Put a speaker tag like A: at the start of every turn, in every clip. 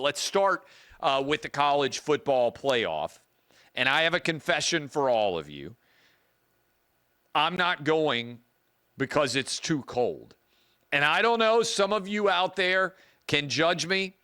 A: But let's start with the college football playoff. And I have a confession for all of you. I'm not going because it's too cold. And I don't know, some of you out there can judge me.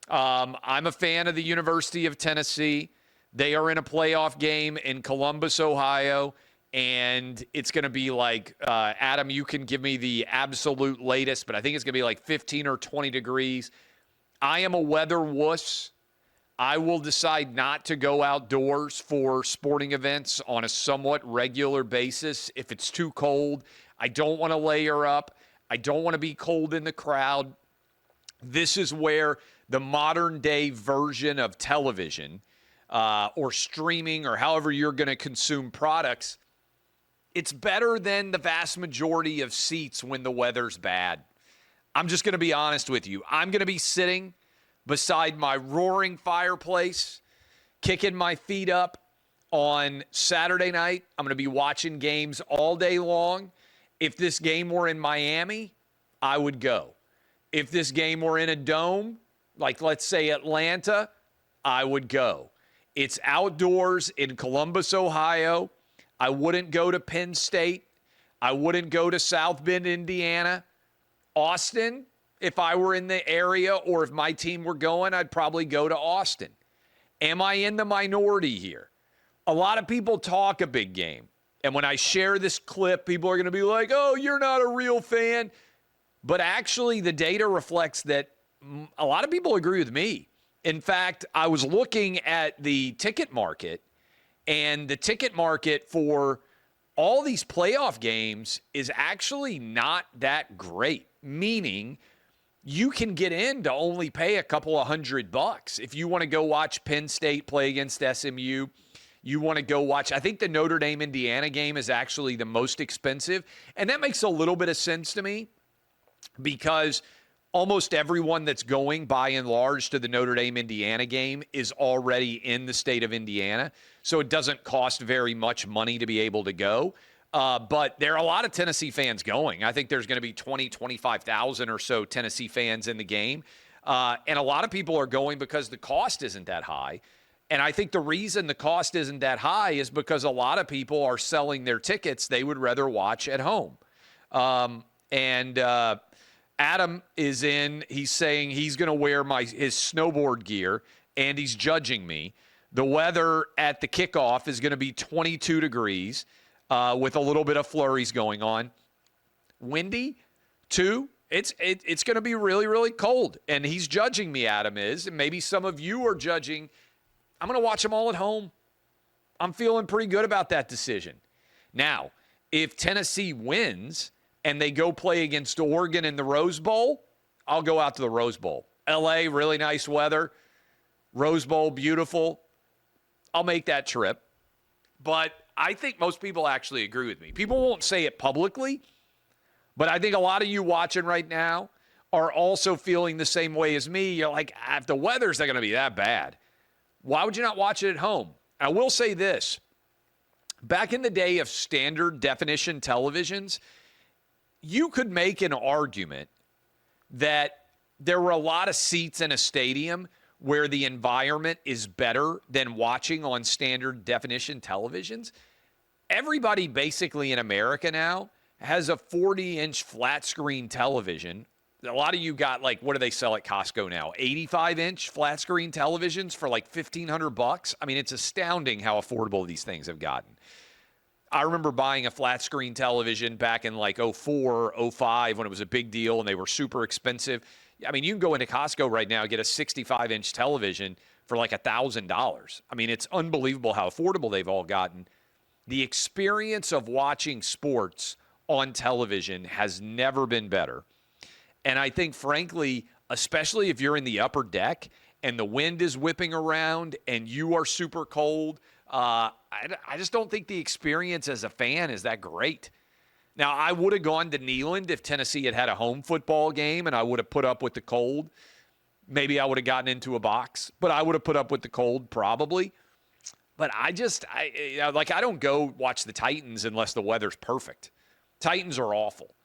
A: I'm a fan of the University of Tennessee. They are in a playoff game in Columbus, Ohio. And it's going to be like, Adam, you can give me the absolute latest, but I think it's going to be like 15 or 20 degrees. I am a weather wuss. I will decide not to go outdoors for sporting events on a somewhat regular basis if it's too cold. I don't want to layer up. I don't want to be cold in the crowd. This is where the modern day version of television or streaming or however you're going to consume products, it's better than the vast majority of seats when the weather's bad. I'm just going to be honest with you. I'm going to be sitting beside my roaring fireplace, kicking my feet up on Saturday night. I'm going to be watching games all day long. If this game were in Miami, I would go. If this game were in a dome, like let's say Atlanta, I would go. It's outdoors in Columbus, Ohio. I wouldn't go to Penn State. I wouldn't go to South Bend, Indiana. Austin, if I were in the area or if my team were going, I'd probably go to Austin. Am I in the minority here? A lot of people talk a big game. And when I share this clip, people are going to be like, oh, you're not a real fan. But actually, the data reflects that a lot of people agree with me. In fact, I was looking at the ticket market, and the ticket market for all these playoff games is actually not that great, meaning you can get in to only pay a couple of $100. If you want to go watch Penn State play against SMU, you want to go watch, I think the Notre Dame Indiana game is actually the most expensive. And that makes a little bit of sense to me because almost everyone that's going by and large to the Notre Dame Indiana game is already in the state of Indiana. So it doesn't cost very much money to be able to go. But there are a lot of Tennessee fans going. I think there's going to be 20, 25,000 or so Tennessee fans in the game. And a lot of people are going because the cost isn't that high. And I think the reason the cost isn't that high is because a lot of people are selling their tickets they would rather watch at home. Adam is in. He's saying he's going to wear his snowboard gear, and he's judging me. The weather at the kickoff is going to be 22 degrees. With a little bit of flurries going on. Windy, too. It's going to be really, really cold. And he's judging me, Adam is. And maybe some of you are judging. I'm going to watch them all at home. I'm feeling pretty good about that decision. Now, if Tennessee wins and they go play against Oregon in the Rose Bowl, I'll go out to the Rose Bowl. L.A., really nice weather. Rose Bowl, beautiful. I'll make that trip. But I think most people actually agree with me. People won't say it publicly, but I think a lot of you watching right now are also feeling the same way as me. You're like, if the weather's not going to be that bad, why would you not watch it at home? I will say this. Back in the day of standard definition televisions, you could make an argument that there were a lot of seats in a stadium where the environment is better than watching on standard definition televisions. Everybody basically in America now has a 40-inch flat screen television. A lot of you got like, what do they sell at Costco now? 85-inch flat screen televisions for like $1,500. I mean, it's astounding how affordable these things have gotten. I remember buying a flat screen television back in like 04, 05 when it was a big deal and they were super expensive. I mean, you can go into Costco right now and get a 65-inch television for like $1,000. I mean, it's unbelievable how affordable they've all gotten. The experience of watching sports on television has never been better. And I think, frankly, especially if you're in the upper deck and the wind is whipping around and you are super cold, I just don't think the experience as a fan is that great. Now, I would have gone to Neyland if Tennessee had a home football game and I would have put up with the cold. Maybe I would have gotten into a box, but I would have put up with the cold probably. But I don't go watch the Titans unless the weather's perfect. Titans are awful.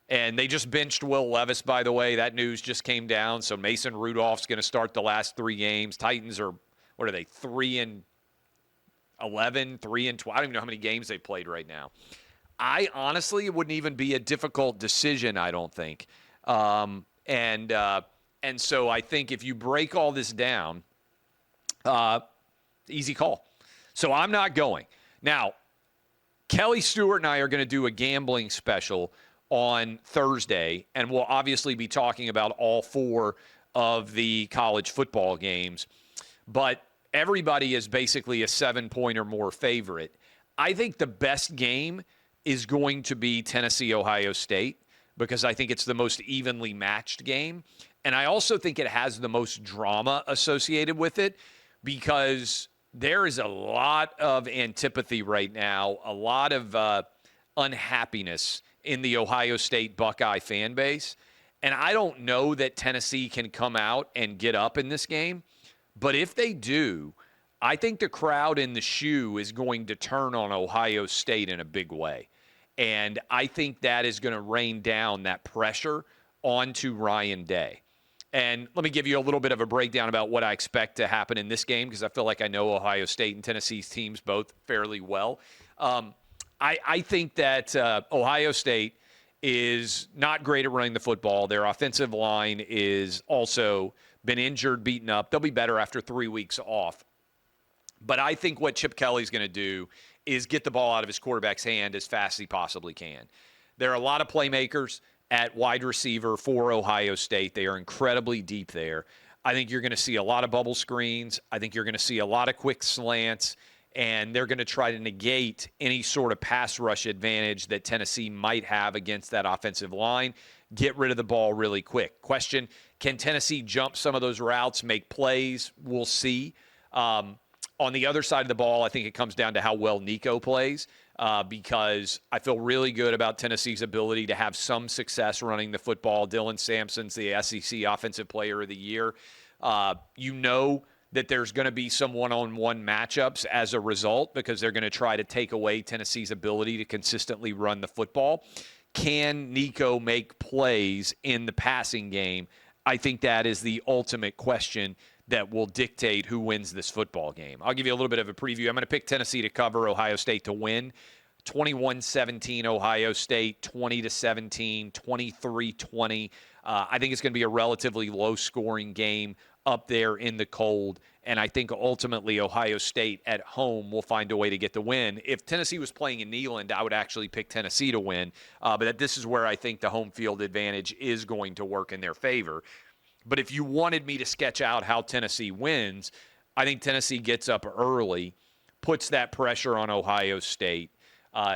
A: And they just benched Will Levis, by the way. That news just came down. So Mason Rudolph's going to start the last 3 games. Titans are, what are they, 3-11, 3-12. I don't even know how many games they've played right now. I honestly, it wouldn't even be a difficult decision, I don't think. And so I think if you break all this down, easy call. So I'm not going. Now, Kelly Stewart and I are going to do a gambling special on Thursday, and we'll obviously be talking about all 4 of the college football games. But everybody is basically a 7-point or more favorite. I think the best game is going to be Tennessee-Ohio State because I think it's the most evenly matched game. And I also think it has the most drama associated with it because there is a lot of antipathy right now, a lot of unhappiness in the Ohio State Buckeye fan base. And I don't know that Tennessee can come out and get up in this game. But if they do, I think the crowd in the shoe is going to turn on Ohio State in a big way. And I think that is going to rain down that pressure onto Ryan Day. And let me give you a little bit of a breakdown about what I expect to happen in this game because I feel like I know Ohio State and Tennessee's teams both fairly well. I think that Ohio State is not great at running the football. Their offensive line is also been injured, beaten up. They'll be better after 3 weeks off. But I think what Chip Kelly's going to do is get the ball out of his quarterback's hand as fast as he possibly can. There are a lot of playmakers at wide receiver for Ohio State. They are incredibly deep there. I think you're going to see a lot of bubble screens. I think you're going to see a lot of quick slants. And they're going to try to negate any sort of pass rush advantage that Tennessee might have against that offensive line, get rid of the ball really quick. Question, can Tennessee jump some of those routes, make plays? We'll see. On the other side of the ball, I think it comes down to how well Nico plays because I feel really good about Tennessee's ability to have some success running the football. Dylan Sampson's the SEC Offensive Player of the Year. You know that there's going to be some one-on-one matchups as a result because they're going to try to take away Tennessee's ability to consistently run the football. Can Nico make plays in the passing game? I think that is the ultimate question that will dictate who wins this football game. I'll give you a little bit of a preview. I'm going to pick Tennessee to cover, Ohio State to win. 21-17 Ohio State, 20-17, 23-20. I think it's going to be a relatively low-scoring game up there in the cold, and I think ultimately Ohio State at home will find a way to get the win. If Tennessee was playing in Neyland, I would actually pick Tennessee to win, but this is where I think the home field advantage is going to work in their favor. But if you wanted me to sketch out how Tennessee wins, I think Tennessee gets up early, puts that pressure on Ohio State,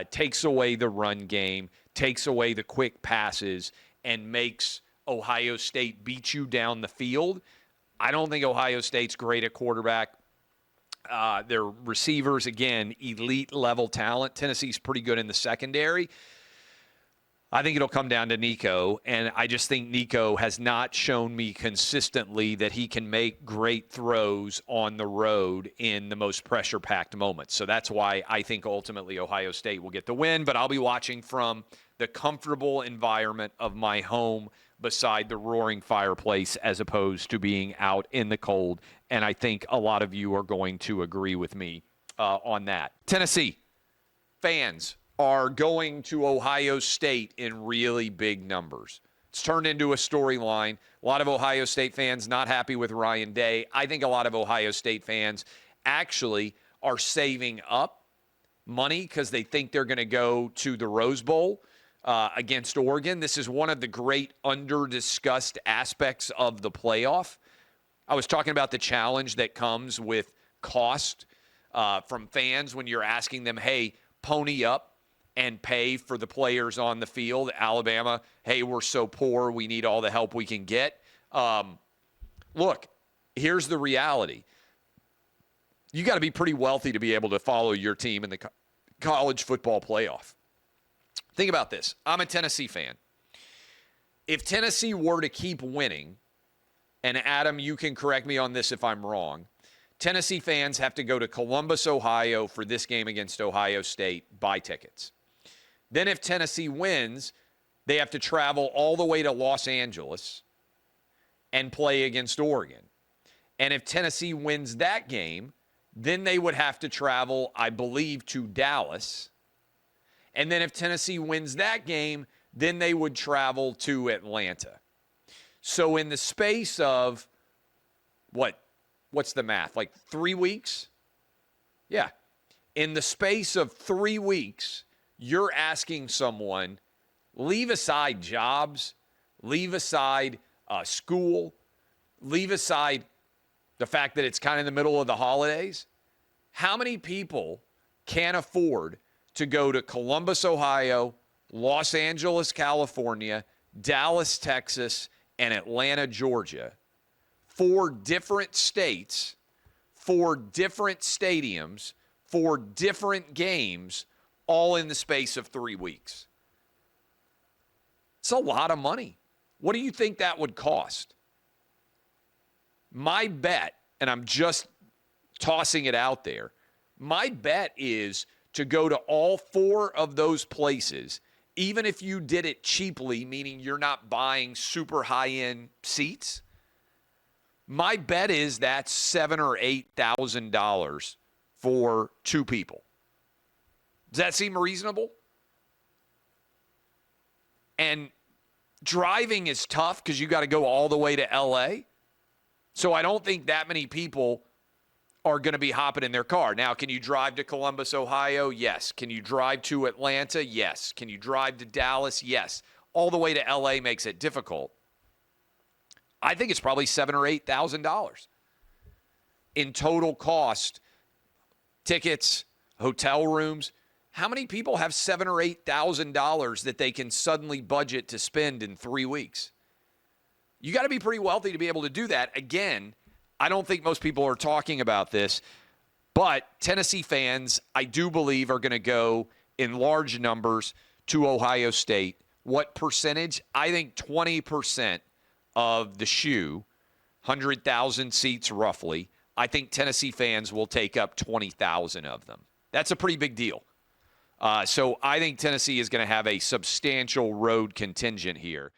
A: takes away the run game, takes away the quick passes, and makes Ohio State beat you down the field. I don't think Ohio State's great at quarterback. Their receivers, again, elite level talent. Tennessee's pretty good in the secondary. I think it'll come down to Nico, and I just think Nico has not shown me consistently that he can make great throws on the road in the most pressure-packed moments. So that's why I think ultimately Ohio State will get the win, but I'll be watching from the comfortable environment of my home beside the roaring fireplace as opposed to being out in the cold, and I think a lot of you are going to agree with me on that. Tennessee fans are going to Ohio State in really big numbers. It's turned into a storyline. A lot of Ohio State fans not happy with Ryan Day. I think a lot of Ohio State fans actually are saving up money because they think they're going to go to the Rose Bowl against Oregon. This is one of the great under-discussed aspects of the playoff. I was talking about the challenge that comes with cost from fans when you're asking them, hey, pony up and pay for the players on the field. Alabama, hey, we're so poor, we need all the help we can get. Look, here's the reality. You got to be pretty wealthy to be able to follow your team in the college football playoff. Think about this. I'm a Tennessee fan. If Tennessee were to keep winning, and Adam, you can correct me on this if I'm wrong, Tennessee fans have to go to Columbus, Ohio for this game against Ohio State, buy tickets. Then if Tennessee wins, they have to travel all the way to Los Angeles and play against Oregon. And if Tennessee wins that game, then they would have to travel, I believe, to Dallas. And then if Tennessee wins that game, then they would travel to Atlanta. So in the space of, what's the math? Like 3 weeks? Yeah. In the space of 3 weeks, you're asking someone, leave aside jobs, leave aside school, leave aside the fact that it's kind of in the middle of the holidays. How many people can afford to go to Columbus, Ohio, Los Angeles, California, Dallas, Texas, and Atlanta, Georgia, 4 different states, 4 different stadiums, 4 different games, all in the space of 3 weeks? It's a lot of money. What do you think that would cost? My bet, and I'm just tossing it out there, my bet is to go to all 4 of those places, even if you did it cheaply, meaning you're not buying super high-end seats. My bet is that's $7,000 or $8,000 for 2 people. Does that seem reasonable? And driving is tough because you got to go all the way to LA. So I don't think that many people are going to be hopping in their car. Now, can you drive to Columbus, Ohio? Yes. Can you drive to Atlanta? Yes. Can you drive to Dallas? Yes. All the way to LA makes it difficult. I think it's probably $7,000 or $8,000 in total cost, tickets, hotel rooms. How many people have $7,000 or $8,000 that they can suddenly budget to spend in 3 weeks? You got to be pretty wealthy to be able to do that. Again, I don't think most people are talking about this, but Tennessee fans, I do believe, are going to go in large numbers to Ohio State. What percentage? I think 20% of the shoe, 100,000 seats roughly. I think Tennessee fans will take up 20,000 of them. That's a pretty big deal. So I think Tennessee is going to have a substantial road contingent here.